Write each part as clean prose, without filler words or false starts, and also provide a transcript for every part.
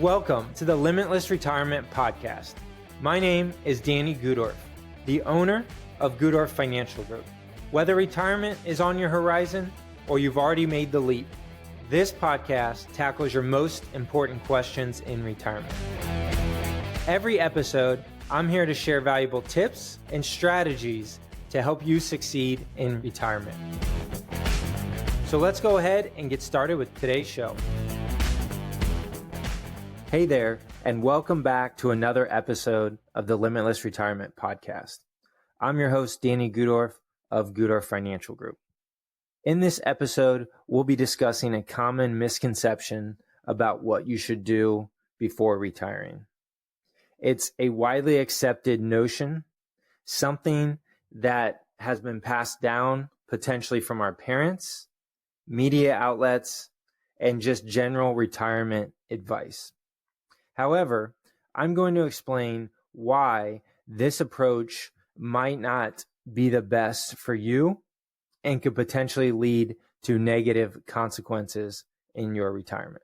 Welcome to the Limitless Retirement Podcast. My name is Danny Gudorf, the owner of Gudorf Financial Group. Whether retirement is on your horizon or you've already made the leap, this podcast tackles your most important questions in retirement. Every episode, I'm here to share valuable tips and strategies to help you succeed in retirement. So let's go ahead and get started with today's show. Hey there, and welcome back to another episode of the Limitless Retirement Podcast. I'm your host, Danny Gudorf of Gudorf Financial Group. In this episode, we'll be discussing a common misconception about what you should do before retiring. It's a widely accepted notion, something that has been passed down potentially from our parents, media outlets, and just general retirement advice. However, I'm going to explain why this approach might not be the best for you and could potentially lead to negative consequences in your retirement.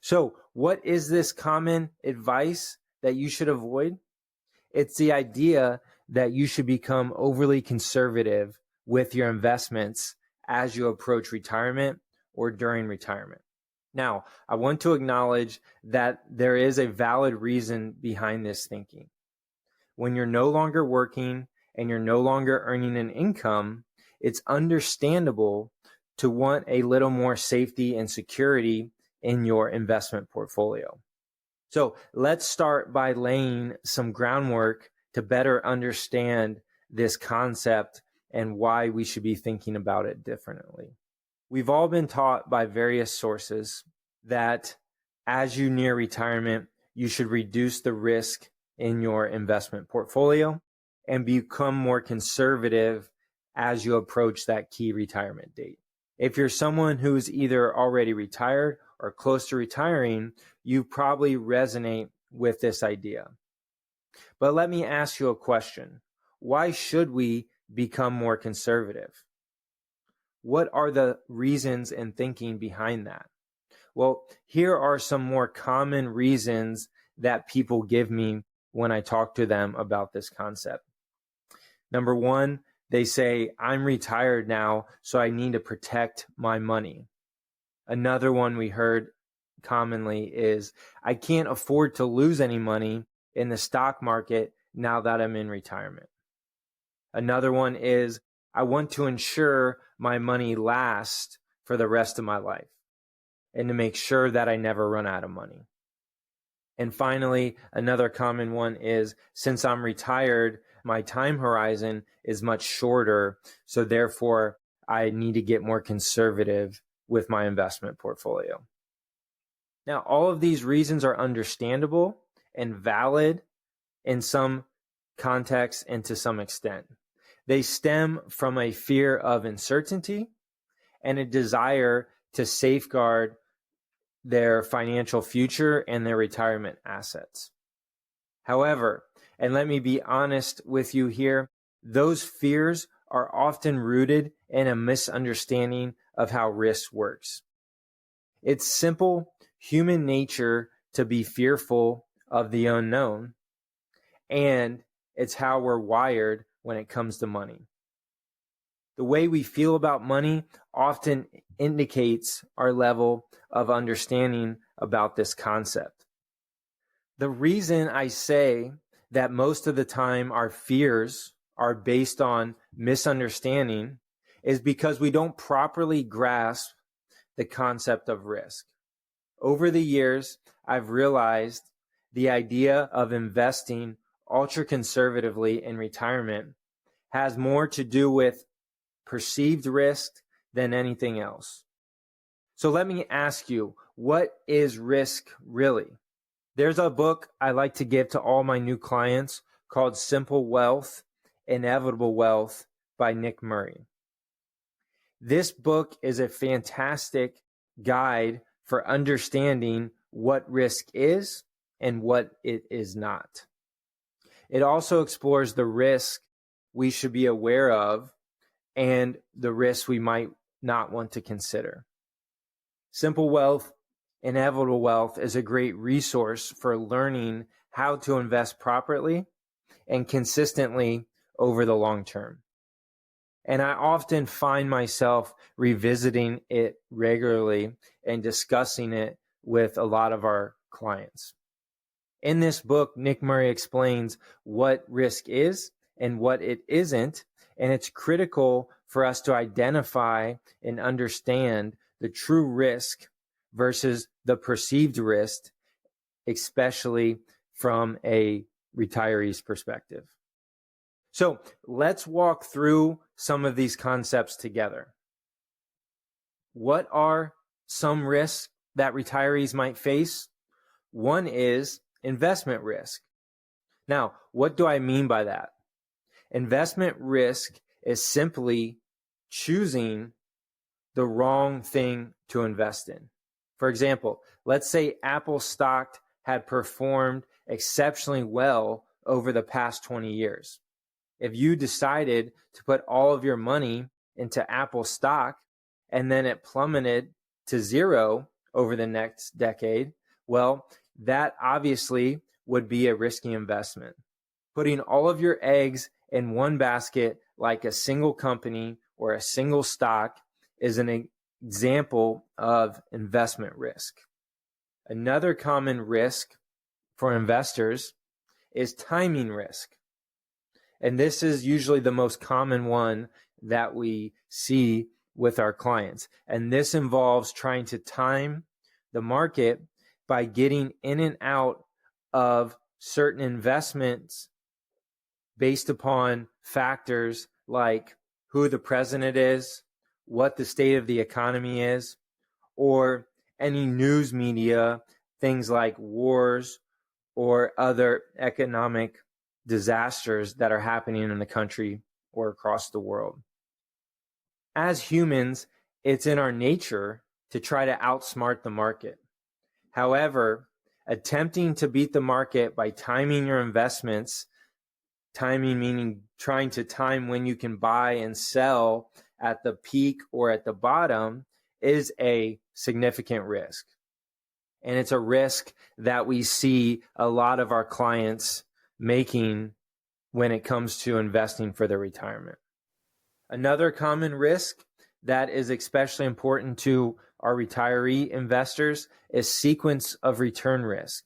So, what is this common advice that you should avoid? It's the idea that you should become overly conservative with your investments as you approach retirement or during retirement. Now, I want to acknowledge that there is a valid reason behind this thinking. When you're no longer working and you're no longer earning an income, it's understandable to want a little more safety and security in your investment portfolio. So let's start by laying some groundwork to better understand this concept and why we should be thinking about it differently. We've all been taught by various sources that as you near retirement, you should reduce the risk in your investment portfolio and become more conservative as you approach that key retirement date. If you're someone who's either already retired or close to retiring, you probably resonate with this idea. But let me ask you a question. Why should we become more conservative? What are the reasons and thinking behind that? Well, here are some more common reasons that people give me when I talk to them about this concept. Number one, they say, I'm retired now, so I need to protect my money. Another one we heard commonly is, I can't afford to lose any money in the stock market now that I'm in retirement. Another one is, I want to ensure my money lasts for the rest of my life and to make sure that I never run out of money. And finally, another common one is, since I'm retired, my time horizon is much shorter, so therefore I need to get more conservative with my investment portfolio. Now, all of these reasons are understandable and valid in some contexts and to some extent. They stem from a fear of uncertainty and a desire to safeguard their financial future and their retirement assets. However, and let me be honest with you here, those fears are often rooted in a misunderstanding of how risk works. It's simple human nature to be fearful of the unknown, and it's how we're wired when it comes to money. The way we feel about money often indicates our level of understanding about this concept. The reason I say that most of the time our fears are based on misunderstanding is because we don't properly grasp the concept of risk. Over the years, I've realized the idea of investing ultra conservatively in retirement has more to do with perceived risk than anything else. So let me ask you, what is risk really? There's a book I like to give to all my new clients called Simple Wealth, Inevitable Wealth by Nick Murray. This book is a fantastic guide for understanding what risk is and what it is not. It also explores the risk we should be aware of and the risks we might not want to consider. Simple Wealth, Inevitable Wealth is a great resource for learning how to invest properly and consistently over the long term. And I often find myself revisiting it regularly and discussing it with a lot of our clients. In this book, Nick Murray explains what risk is and what it isn't, and it's critical for us to identify and understand the true risk versus the perceived risk, especially from a retiree's perspective. So let's walk through some of these concepts together. What are some risks that retirees might face? One is investment risk. Now, what do I mean by that? Investment risk is simply choosing the wrong thing to invest in. For example, let's say Apple stock had performed exceptionally well over the past 20 years. If you decided to put all of your money into Apple stock and then it plummeted to zero over the next decade, well, that obviously would be a risky investment. Putting all of your eggs in one basket like a single company or a single stock is an example of investment risk. Another common risk for investors is timing risk. And this is usually the most common one that we see with our clients. And this involves trying to time the market by getting in and out of certain investments based upon factors like who the president is, what the state of the economy is, or any news media, things like wars or other economic disasters that are happening in the country or across the world. As humans, it's in our nature to try to outsmart the market. However, attempting to beat the market by timing your investments, timing meaning trying to time when you can buy and sell at the peak or at the bottom, is a significant risk. And it's a risk that we see a lot of our clients making when it comes to investing for their retirement. Another common risk that is especially important to our retiree investors is sequence of return risk.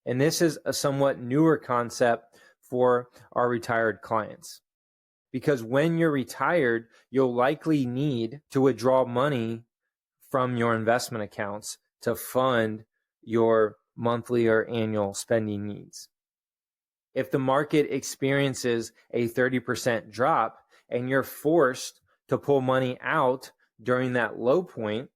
And this is a somewhat newer concept for our retired clients. Because when you're retired, you'll likely need to withdraw money from your investment accounts to fund your monthly or annual spending needs. If the market experiences a 30% drop and you're forced to pull money out during that low point,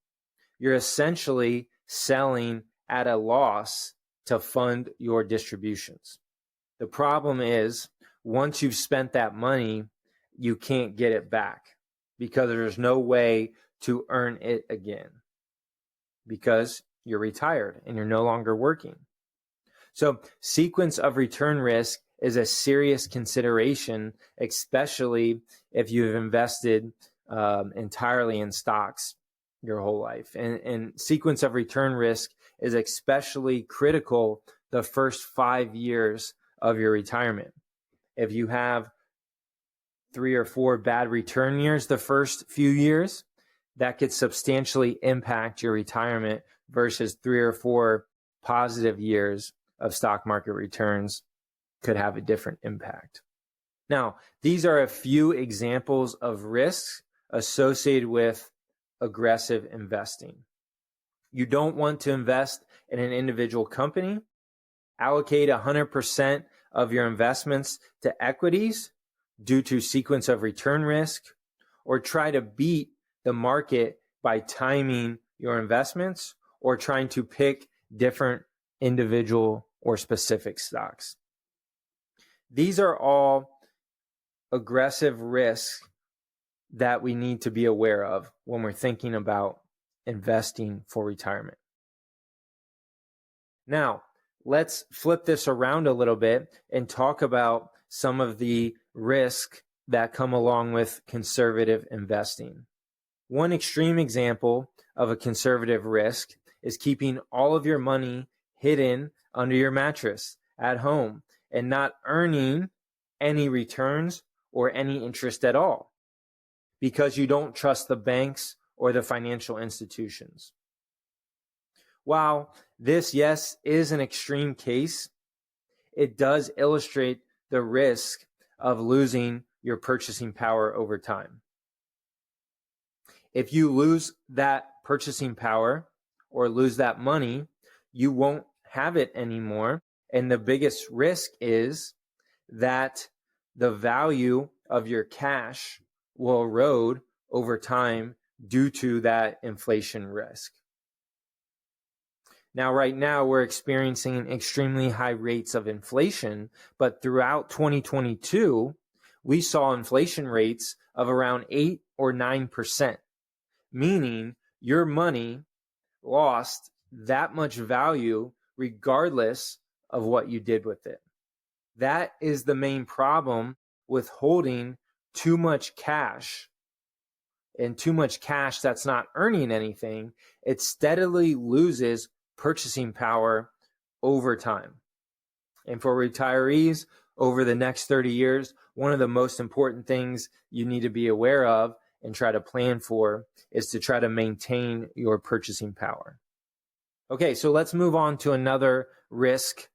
you're essentially selling at a loss to fund your distributions. The problem is, once you've spent that money, you can't get it back because there's no way to earn it again because you're retired and you're no longer working. So sequence of return risk is a serious consideration, especially if you've invested entirely in stocks your whole life. And sequence of return risk is especially critical the first 5 years of your retirement. If you have 3 or 4 bad return years the first few years, that could substantially impact your retirement versus 3 or 4 positive years of stock market returns could have a different impact. Now, these are a few examples of risks associated with aggressive investing. You don't want to invest in an individual company. Allocate 100% of your investments to equities due to sequence of return risk, or try to beat the market by timing your investments or trying to pick different individual or specific stocks. These are all aggressive risks that we need to be aware of when we're thinking about investing for retirement. Now, let's flip this around a little bit and talk about some of the risks that come along with conservative investing. One extreme example of a conservative risk is keeping all of your money hidden under your mattress at home and not earning any returns or any interest at all because you don't trust the banks or the financial institutions. While this, yes, is an extreme case, it does illustrate the risk of losing your purchasing power over time. If you lose that purchasing power or lose that money, you won't have it anymore. And the biggest risk is that the value of your cash will erode over time due to that inflation risk. Now, right now, we're experiencing extremely high rates of inflation, but throughout 2022, we saw inflation rates of around 8 or 9%, meaning your money lost that much value regardless of what you did with it. That is the main problem with holding too much cash. And too much cash that's not earning anything, it steadily loses purchasing power over time. And for retirees over the next 30 years, one of the most important things you need to be aware of and try to plan for is to try to maintain your purchasing power. Okay, so let's move on to another risk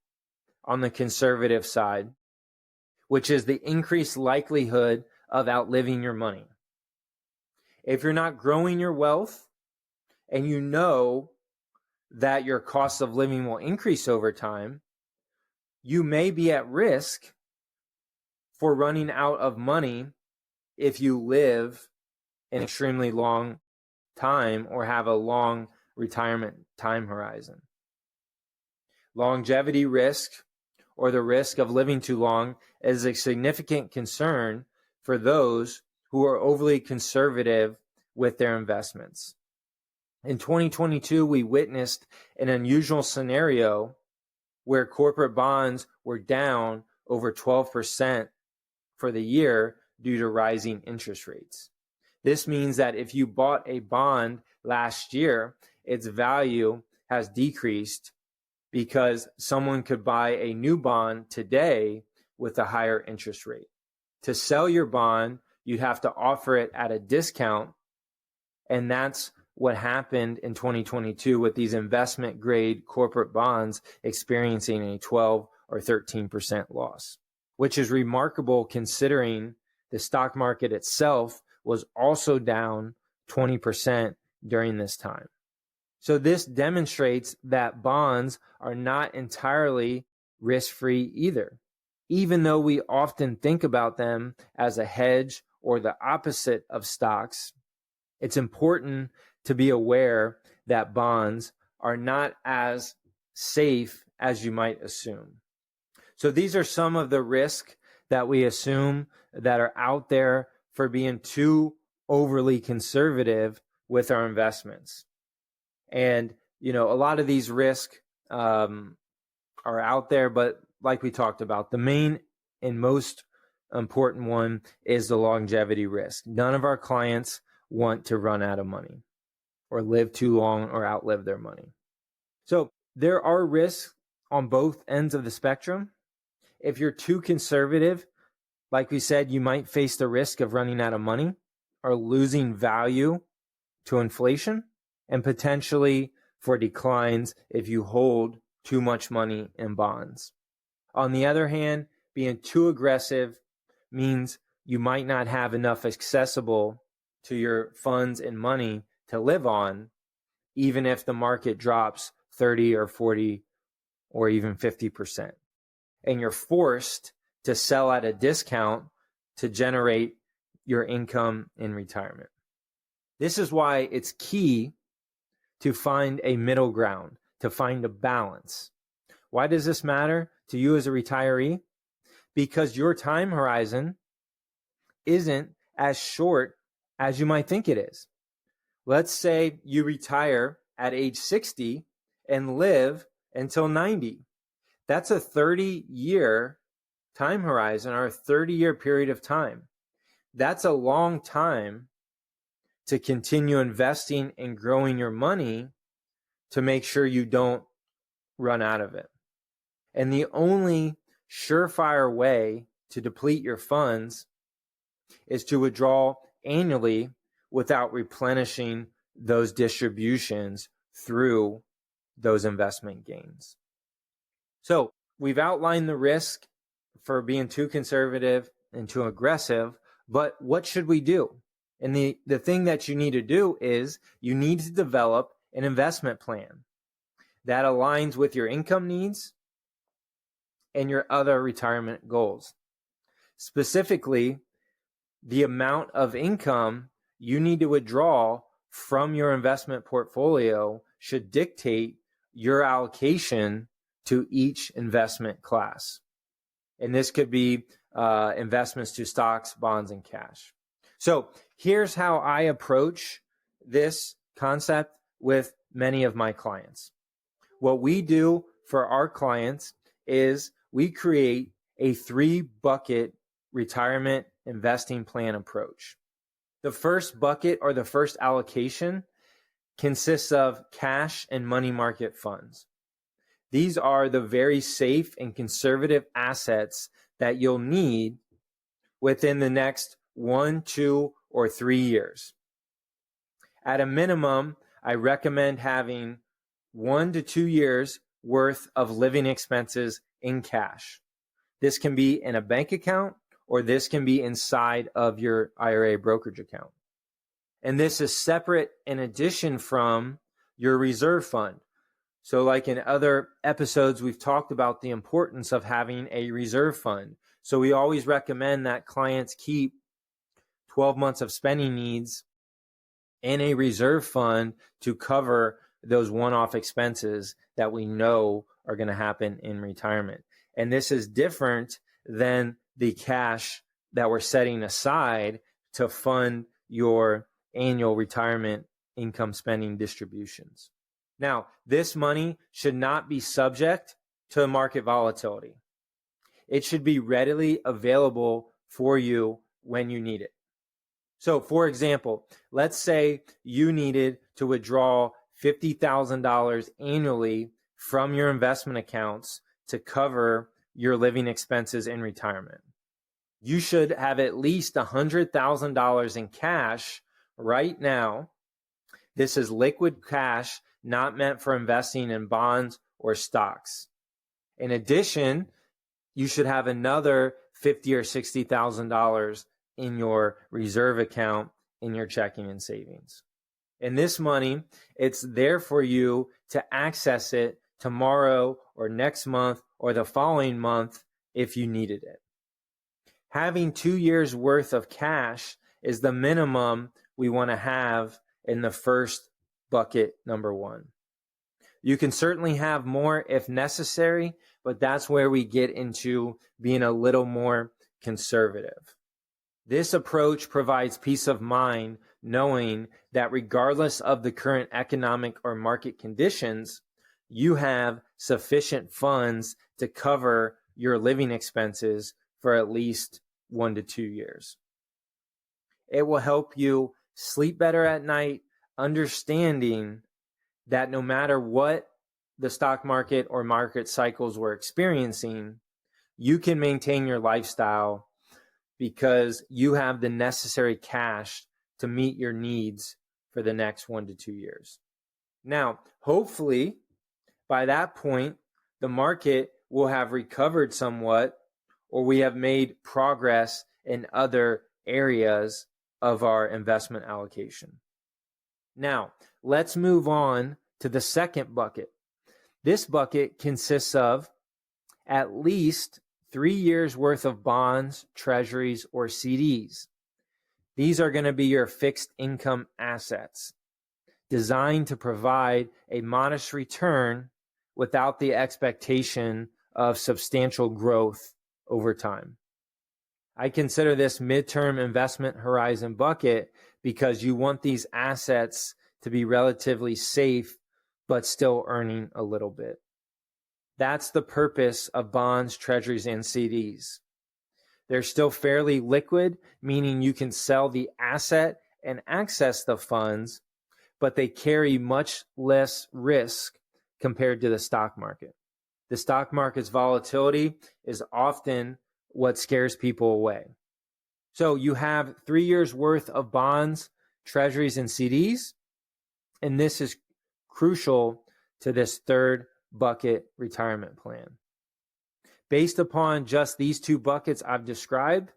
on the conservative side, which is the increased likelihood of outliving your money. If you're not growing your wealth and you know that your cost of living will increase over time, you may be at risk for running out of money if you live an extremely long time or have a long retirement time horizon. Longevity risk, or the risk of living too long, is a significant concern for those who are overly conservative with their investments. In 2022, we witnessed an unusual scenario where corporate bonds were down over 12% for the year due to rising interest rates. This means that if you bought a bond last year, its value has decreased because someone could buy a new bond today with a higher interest rate. To sell your bond, you'd have to offer it at a discount, and that's what happened in 2022 with these investment grade corporate bonds experiencing a 12 or 13% loss, which is remarkable considering the stock market itself was also down 20% during this time. So this demonstrates that bonds are not entirely risk-free either, even though we often think about them as a hedge or the opposite of stocks. It's important to be aware that bonds are not as safe as you might assume. So these are some of the risks that we assume that are out there for being too overly conservative with our investments. And, a lot of these risks are out there, but like we talked about, the main and most important one is the longevity risk. None of our clients want to run out of money or live too long or outlive their money. So there are risks on both ends of the spectrum. If you're too conservative, like we said, you might face the risk of running out of money or losing value to inflation and potentially for declines if you hold too much money in bonds. On the other hand, being too aggressive means you might not have enough accessible to your funds and money to live on, even if the market drops 30 or 40 or even 50%. And you're forced to sell at a discount to generate your income in retirement. This is why it's key to find a middle ground, to find a balance. Why does this matter to you as a retiree? Because your time horizon isn't as short as you might think it is. Let's say you retire at age 60 and live until 90. That's a 30-year time horizon or a 30-year period of time. That's a long time to continue investing and growing your money to make sure you don't run out of it. And the only surefire way to deplete your funds is to withdraw annually without replenishing those distributions through those investment gains. So we've outlined the risk for being too conservative and too aggressive, but what should we do? And the thing that you need to do is you need to develop an investment plan that aligns with your income needs and your other retirement goals. Specifically, the amount of income you need to withdraw from your investment portfolio should dictate your allocation to each investment class. And this could be investments to stocks, bonds, and cash. So here's how I approach this concept with many of my clients. What we do for our clients is we create a 3-bucket retirement investing plan approach. The first bucket, or the first allocation, consists of cash and money market funds. These are the very safe and conservative assets that you'll need within the next 1, 2, or 3 years. At a minimum, I recommend having 1 to 2 years worth of living expenses in cash. This can be in a bank account, or this can be inside of your IRA brokerage account. And this is separate in addition from your reserve fund. So like in other episodes, we've talked about the importance of having a reserve fund. So we always recommend that clients keep 12 months of spending needs in a reserve fund to cover those one-off expenses that we know are going to happen in retirement. And this is different than the cash that we're setting aside to fund your annual retirement income spending distributions. Now, this money should not be subject to market volatility. It should be readily available for you when you need it. So, for example, let's say you needed to withdraw $50,000 annually from your investment accounts to cover your living expenses in retirement. You should have at least $100,000 in cash right now. This is liquid cash, not meant for investing in bonds or stocks. In addition, you should have another $50,000 or $60,000 in your reserve account in your checking and savings. And this money, it's there for you to access it tomorrow or next month or the following month if you needed it. Having 2 years worth of cash is the minimum we want to have in the first bucket, number 1. You can certainly have more if necessary, but that's where we get into being a little more conservative. This approach provides peace of mind knowing that regardless of the current economic or market conditions, you have sufficient funds to cover your living expenses for at least 1 to 2 years. It will help you sleep better at night, understanding that no matter what the stock market or market cycles we're experiencing, you can maintain your lifestyle because you have the necessary cash to meet your needs for the next 1 to 2 years. Now, hopefully, by that point, the market will have recovered somewhat, or we have made progress in other areas of our investment allocation. Now, let's move on to the second bucket. This bucket consists of at least 3 years worth of bonds, treasuries, or CDs. These are going to be your fixed income assets designed to provide a modest return without the expectation of substantial growth over time. I consider this midterm investment horizon bucket because you want these assets to be relatively safe but still earning a little bit. That's the purpose of bonds, treasuries, and CDs. They're still fairly liquid, meaning you can sell the asset and access the funds, but they carry much less risk compared to the stock market. The stock market's volatility is often what scares people away. So you have 3 years worth of bonds, treasuries, and CDs, and this is crucial to this third bucket retirement plan. Based upon just these two buckets I've described,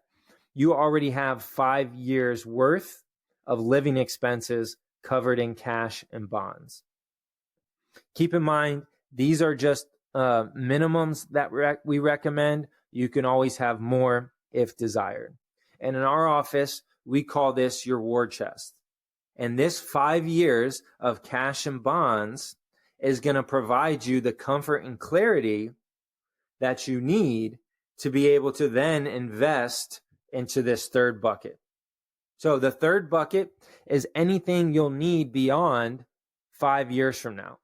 you already have 5 years worth of living expenses covered in cash and bonds. Keep in mind, these are just minimums that we recommend. You can always have more if desired. And in our office, we call this your war chest. And this 5 years of cash and bonds is going to provide you the comfort and clarity that you need to be able to then invest into this third bucket. So the third bucket is anything you'll need beyond 5 years from now.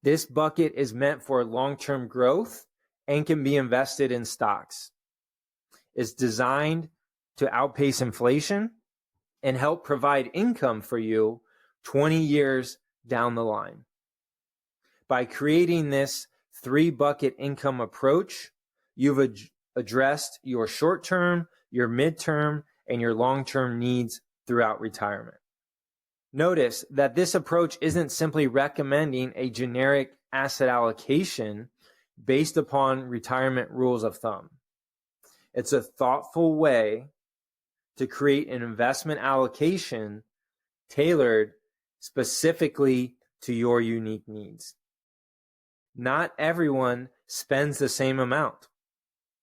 This bucket is meant for long-term growth and can be invested in stocks. It's designed to outpace inflation and help provide income for you 20 years down the line. By creating this 3-bucket income approach, you've addressed your short-term, your mid-term, and your long-term needs throughout retirement. Notice that this approach isn't simply recommending a generic asset allocation based upon retirement rules of thumb. It's a thoughtful way to create an investment allocation tailored specifically to your unique needs. Not everyone spends the same amount.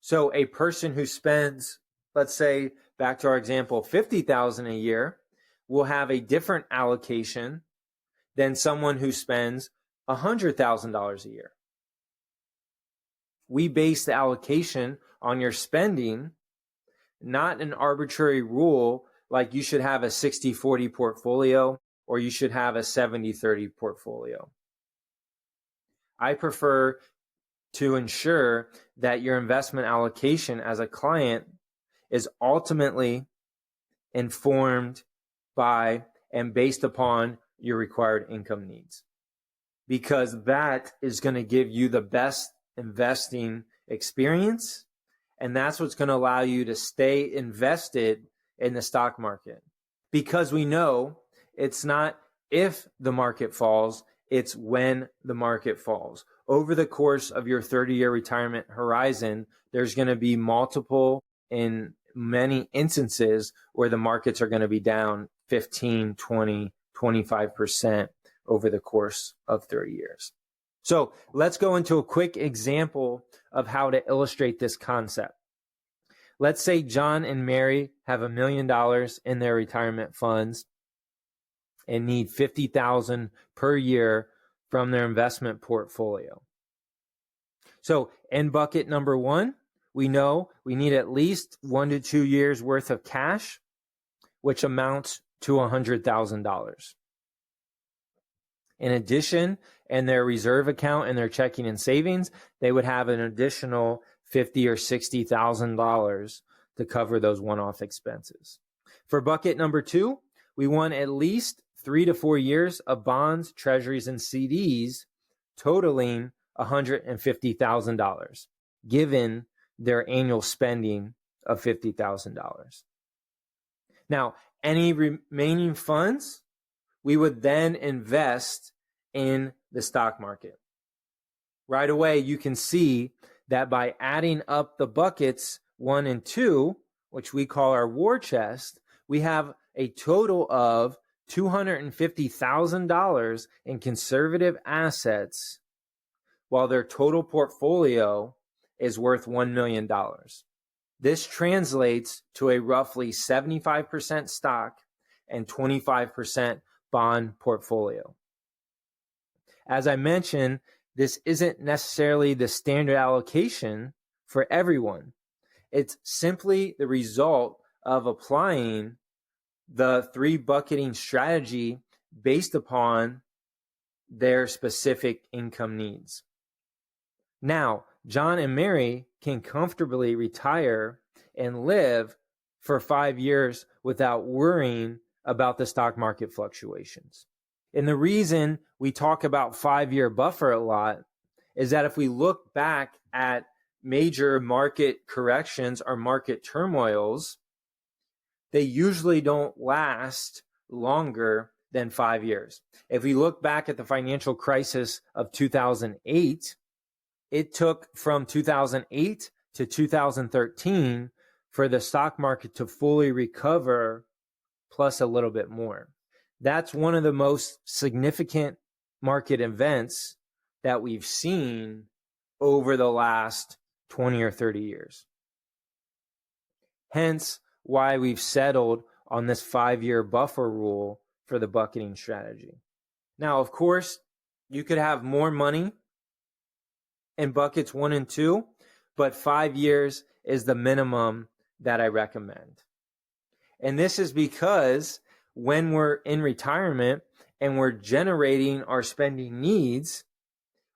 So a person who spends, let's say, back to our example, $50,000 a year will have a different allocation than someone who spends $100,000 a year. We base the allocation on your spending, not an arbitrary rule like you should have a 60-40 portfolio or you should have a 70-30 portfolio. I prefer to ensure that your investment allocation as a client is ultimately informed by and based upon your required income needs, because that is going to give you the best investing experience, and that's what's going to allow you to stay invested in the stock market. Because we know it's not if the market falls, it's when the market falls. Over the course of your 30-year retirement horizon, there's going to be multiple, in many instances, where the markets are going to be down 15, 20, 25% over the course of 30 years. So let's go into a quick example of how to illustrate this concept. Let's say John and Mary have $1 million in their retirement funds and need $50,000 per year from their investment portfolio. So in bucket number 1, we know we need at least 1 to 2 years worth of cash, which amounts to $100,000. In addition, in their reserve account and their checking and savings, they would have an additional $50,000 or $60,000 to cover those one-off expenses. For bucket number 2, we want at least 3 to 4 years of bonds, treasuries, and CDs totaling $150,000, given their annual spending of $50,000. Now, any remaining funds, we would then invest in the stock market. Right away, you can see that by adding up the buckets 1 and 2, which we call our war chest, we have a total of $250,000 in conservative assets, while their total portfolio is worth $1 million. This translates to a roughly 75% stock and 25% bond portfolio. As I mentioned, this isn't necessarily the standard allocation for everyone. It's simply the result of applying the 3 bucketing strategy based upon their specific income needs. Now, John and Mary can comfortably retire and live for 5 years without worrying about the stock market fluctuations. And the reason we talk about 5-year buffer a lot is that if we look back at major market corrections or market turmoils, they usually don't last longer than 5 years. If we look back at the financial crisis of 2008, it took from 2008 to 2013 for the stock market to fully recover, plus a little bit more. That's one of the most significant market events that we've seen over the last 20 or 30 years. Hence why we've settled on this 5-year buffer rule for the bucketing strategy. Now, of course, you could have more money in buckets 1 and 2, but 5 years is the minimum that I recommend. And this is because when we're in retirement and we're generating our spending needs,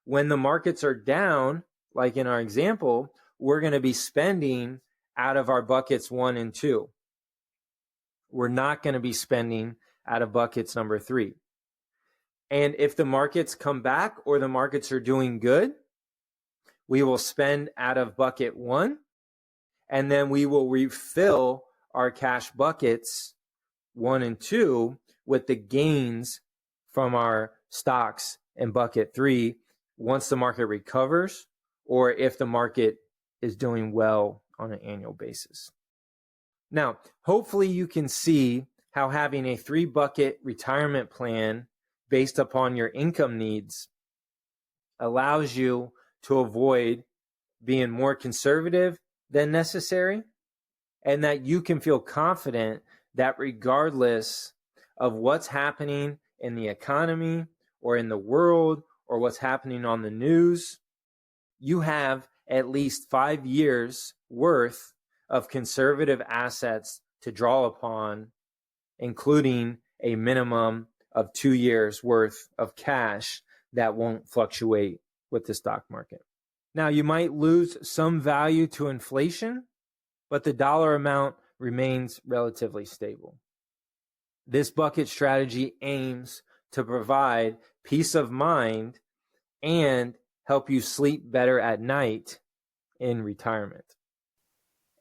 when the markets are down, like in our example, we're going to be spending out of our buckets 1 and 2. We're not going to be spending out of buckets number 3. And if the markets come back or the markets are doing good, we will spend out of bucket 1, and then we will refill our cash buckets 1 and 2 with the gains from our stocks in bucket 3 once the market recovers, or if the market is doing well on an annual basis. Now, hopefully you can see how having a 3-bucket retirement plan based upon your income needs allows you to avoid being more conservative than necessary, and that you can feel confident that regardless of what's happening in the economy or in the world or what's happening on the news, you have at least 5 years worth of conservative assets to draw upon, including a minimum of 2 years worth of cash that won't fluctuate with the stock market. Now, you might lose some value to inflation, but the dollar amount remains relatively stable. This bucket strategy aims to provide peace of mind and help you sleep better at night in retirement.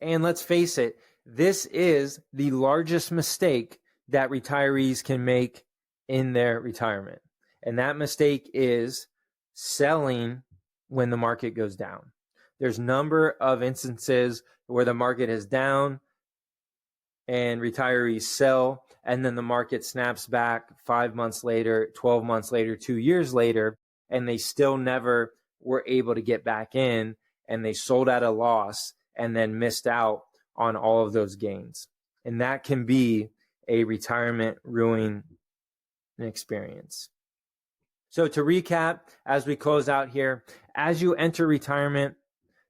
And let's face it, this is the largest mistake that retirees can make in their retirement. And that mistake is selling when the market goes down. There's a number of instances where the market is down and retirees sell, and then the market snaps back 5 months later, 12 months later, 2 years later, and they still never were able to get back in, and they sold at a loss and then missed out on all of those gains. And that can be a retirement ruining experience. So to recap, as we close out here, as you enter retirement,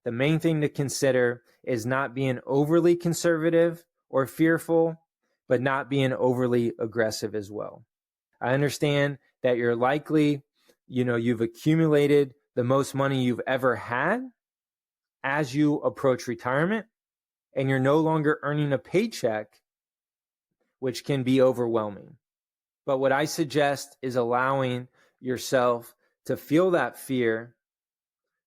the main thing to consider is not being overly conservative or fearful, but not being overly aggressive as well. I understand that you're likely, you've accumulated the most money you've ever had as you approach retirement, and you're no longer earning a paycheck, which can be overwhelming. But what I suggest is allowing yourself to feel that fear,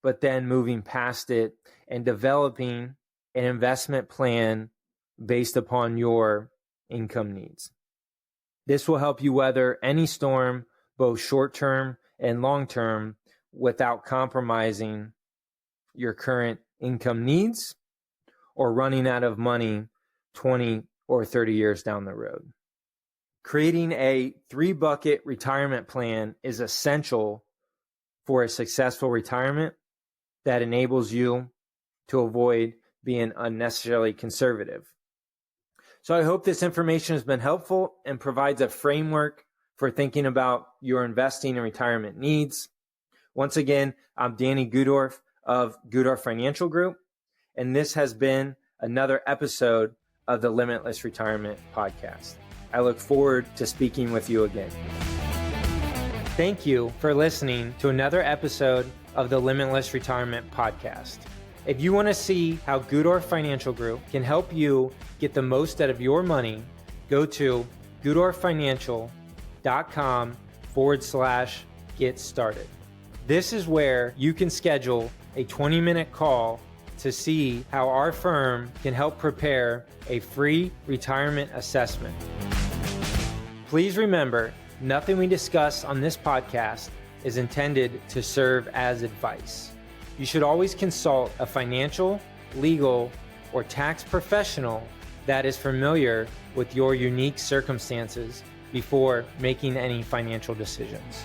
but then moving past it and developing an investment plan based upon your income needs. This will help you weather any storm, both short-term and long-term, without compromising your current income needs or running out of money 20 or 30 years down the road. Creating a 3-bucket retirement plan is essential for a successful retirement that enables you to avoid being unnecessarily conservative. So I hope this information has been helpful and provides a framework for thinking about your investing and retirement needs. Once again, I'm Danny Gudorf of Gudorf Financial Group, and this has been another episode of the Limitless Retirement Podcast. I look forward to speaking with you again. Thank you for listening to another episode of the Limitless Retirement Podcast. If you want to see how Gudorf Financial Group can help you get the most out of your money, go to gudorffinancial.com get started. This is where you can schedule a 20-minute call to see how our firm can help prepare a free retirement assessment. Please remember, nothing we discuss on this podcast is intended to serve as advice. You should always consult a financial, legal, or tax professional that is familiar with your unique circumstances before making any financial decisions.